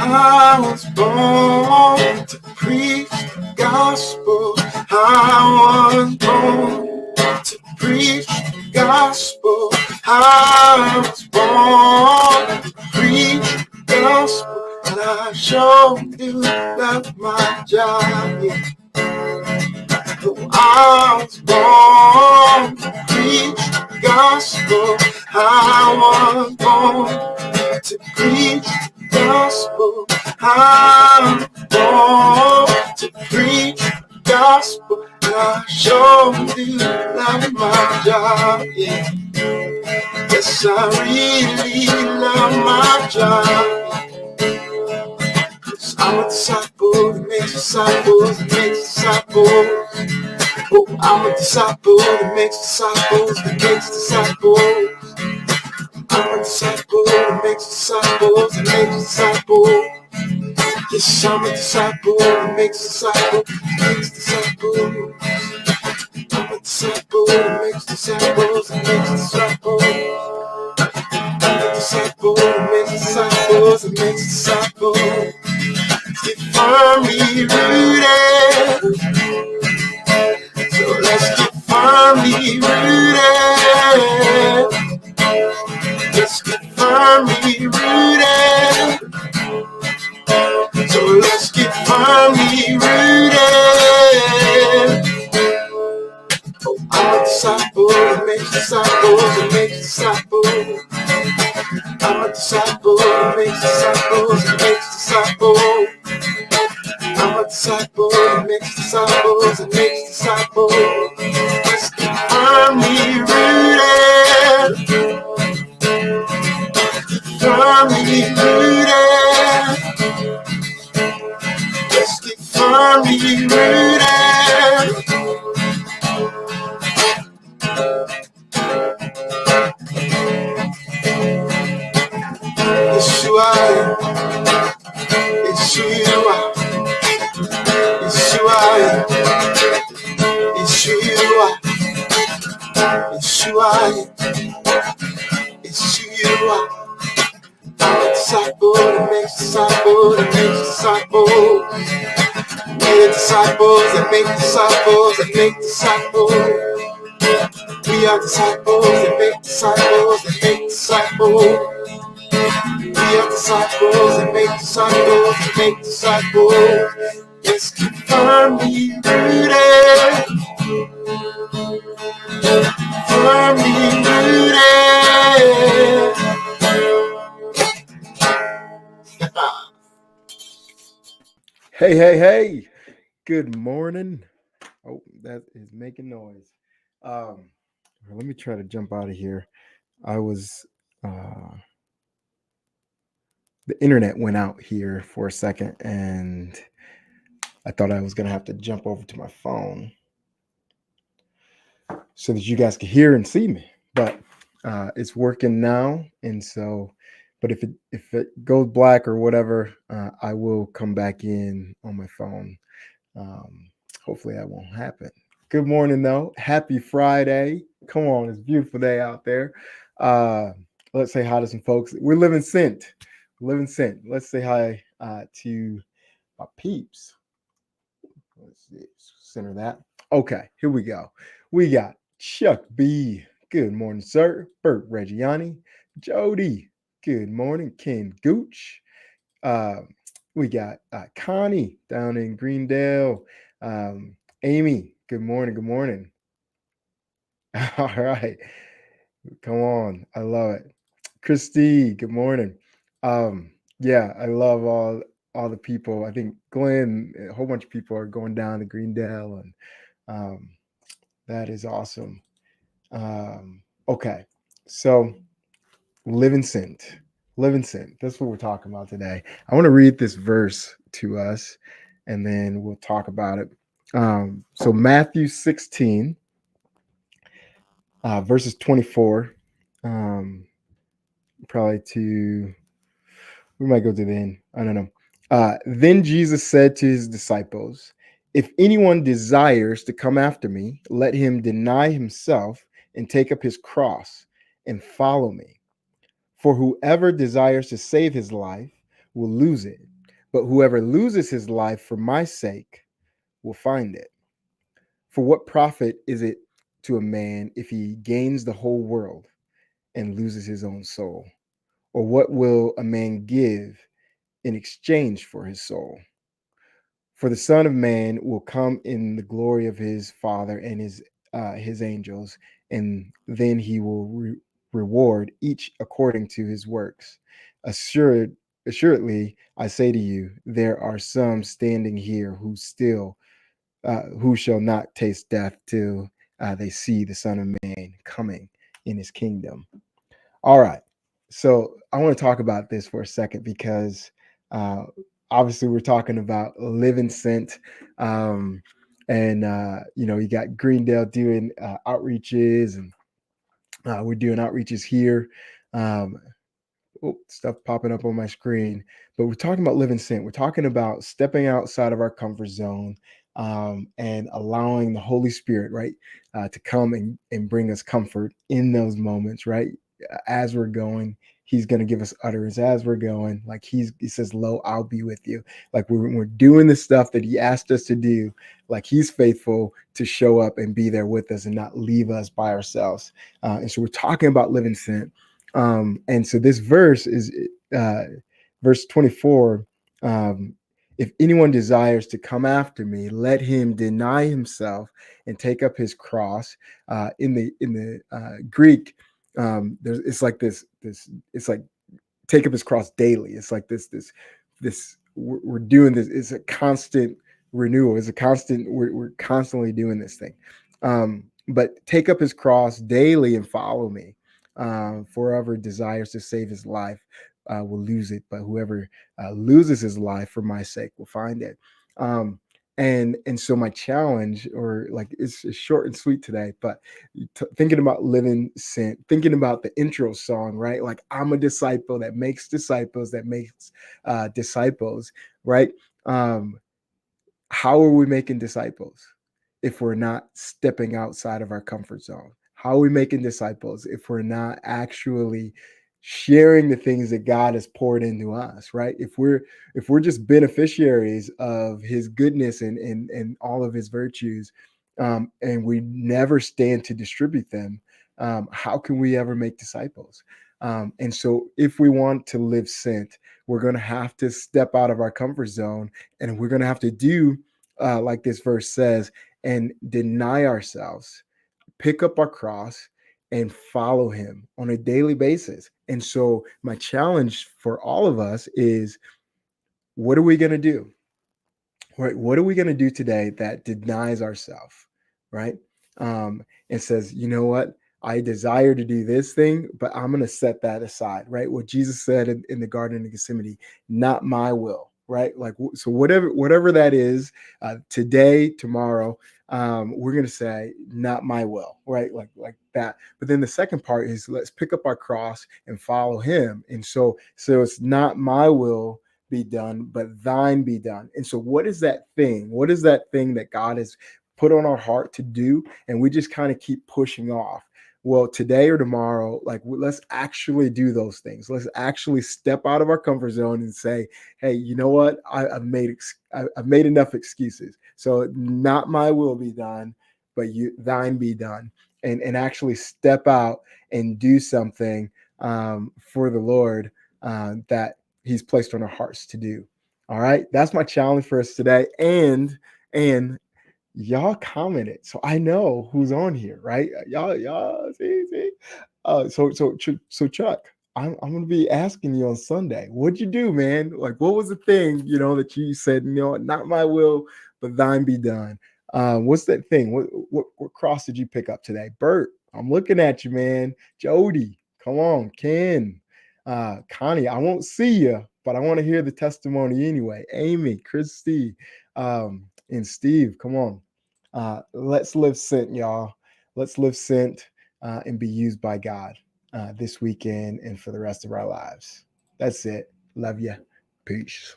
I was born to preach the gospel. I was born to preach the gospel. I was born to preach the gospel. And I sure do love my job. Yeah. I was born to preach the gospel. I was born to preach the gospel. I was born to preach the gospel. And I sure do love my job. Yeah. Yes, I really love my job. I'm a disciple that makes disciples that makes disciples. Oh, I'm a disciple that makes disciples that makes disciples. I'm a disciple that makes disciples that makes disciples. Yes, I'm a disciple that makes disciples that makes disciples. I'm a disciple that makes disciples that makes disciples. I'm a disciple that makes disciples that makes disciples. Get firmly rooted. So let's get firmly rooted. Let's get firmly rooted. So let's get firmly rooted. Oh, I'm a disciple that makes disciples that makes disciples. I'm a disciple that makes disciples that makes disciples. I'm a disciple that makes disciples that makes disciples. Let's get firmly rooted. Firmly rooted. Let's get firmly rooted. Yeshua, Yeshua, Yeshua, Yeshua, Yeshua, Yeshua. I'm a disciple that makes disciples that makes disciples. We're disciples that make disciples that make disciples. We are disciples that make disciples that make disciples. We are disciples that make disciples that make disciples. Let's keep firmly rooted. Firmly rooted. Hey. Good morning. Oh, that is making noise. Let me try to jump out of here. I was the internet went out here for a second and I thought I was going to have to jump over to my phone so that you guys could hear and see me, but it's working now. And so, but if it goes black or whatever, I will come back in on my phone. Hopefully that won't happen. Good morning though. Happy Friday. Come on. It's a beautiful day out there. Let's say hi to some folks. We're living sent. Let's say hi to my peeps. Let's see, center that. Okay, here we go. We got Chuck B. Good morning, sir. Bert Reggiani. Jody. Good morning. Ken Gooch. We got Connie down in Greendale. Amy. Good morning. All right. Come on. I love it. Christy. Good morning. Yeah, I love all the people. I think Glenn, a whole bunch of people are going down to Greendale, and that is awesome. Okay, so living sent. That's what we're talking about today. I want to read this verse to us, and then we'll talk about it. So Matthew 16, verses 24, probably to. We might go to the end. I don't know. Then Jesus said to his disciples, if anyone desires to come after me, let him deny himself and take up his cross and follow me. For whoever desires to save his life will lose it, but whoever loses his life for my sake will find it. For what profit is it to a man if he gains the whole world and loses his own soul? Or what will a man give in exchange for his soul? For the Son of Man will come in the glory of his Father and his angels, and then he will reward each according to his works. Assuredly, I say to you, there are some standing here who shall not taste death till they see the Son of Man coming in his kingdom. All right. So I want to talk about this for a second because uh, obviously we're talking about living sent. Um, and, you got Greendale doing outreaches, and we're doing outreaches here. Um, Stuff popping up on my screen. But we're talking about living sent. We're talking about stepping outside of our comfort zone, and allowing the Holy Spirit, right, to come and bring us comfort in those moments, right? As we're going, He's going to give us utterance as we're going. Like He says, "Lo, I'll be with you." Like we're doing the stuff that He asked us to do. Like He's faithful to show up and be there with us and not leave us by ourselves. And so we're talking about living sent. And so this verse is verse 24. If anyone desires to come after me, let him deny himself and take up his cross. In the Greek, it's like this. It's like take up his cross daily. It's like this. We're doing this. It's a constant renewal. It's a constant. We're constantly doing this thing. But take up his cross daily and follow me. For whoever desires to save his life will lose it, but whoever loses his life for my sake will find it. And so my challenge, or like it's short and sweet today, but thinking about living sent, thinking about the intro song, right? Like I'm a disciple that makes disciples, right? Um, how are we making disciples if we're not stepping outside of our comfort zone? How are we making disciples if we're not actually sharing the things that God has poured into us, right? If we're just beneficiaries of His goodness and all of His virtues, and we never stand to distribute them, how can we ever make disciples? And so, if we want to live sent, we're going to have to step out of our comfort zone, and we're going to have to do like this verse says, and deny ourselves, pick up our cross, and follow Him on a daily basis. And so, my challenge for all of us is, what are we going to do? Right? What are we going to do today that denies ourselves, right? And says, you know what? I desire to do this thing, but I'm going to set that aside, right? What Jesus said in the Garden of Gethsemane, not my will, right? Like, so whatever that is, today, tomorrow, we're going to say, not my will, right? Like that. But then the second part is, let's pick up our cross and follow Him. And so it's not my will be done, but thine be done. And so, what is that thing? What is that thing that God has put on our heart to do? And we just kind of keep pushing off. Well, today or tomorrow, like, let's actually do those things. Let's actually step out of our comfort zone and say, "Hey, you know what? I've made enough excuses. So, not my will be done, but thine be done." And actually step out and do something for the Lord, that He's placed on our hearts to do. All right. That's my challenge for us today. And y'all commented, so I know who's on here, right? Y'all see. So Chuck, I'm gonna be asking you on Sunday, what'd you do, man? Like, what was the thing, that you said, not my will, but thine be done? What's that thing? What cross did you pick up today? Bert, I'm looking at you, man. Jody, come on. Ken, Connie, I won't see you, but I want to hear the testimony anyway. Amy, Christy, and Steve, come on. Let's live sent, y'all. Let's live sent, and be used by God this weekend and for the rest of our lives. That's it. Love you. Peace.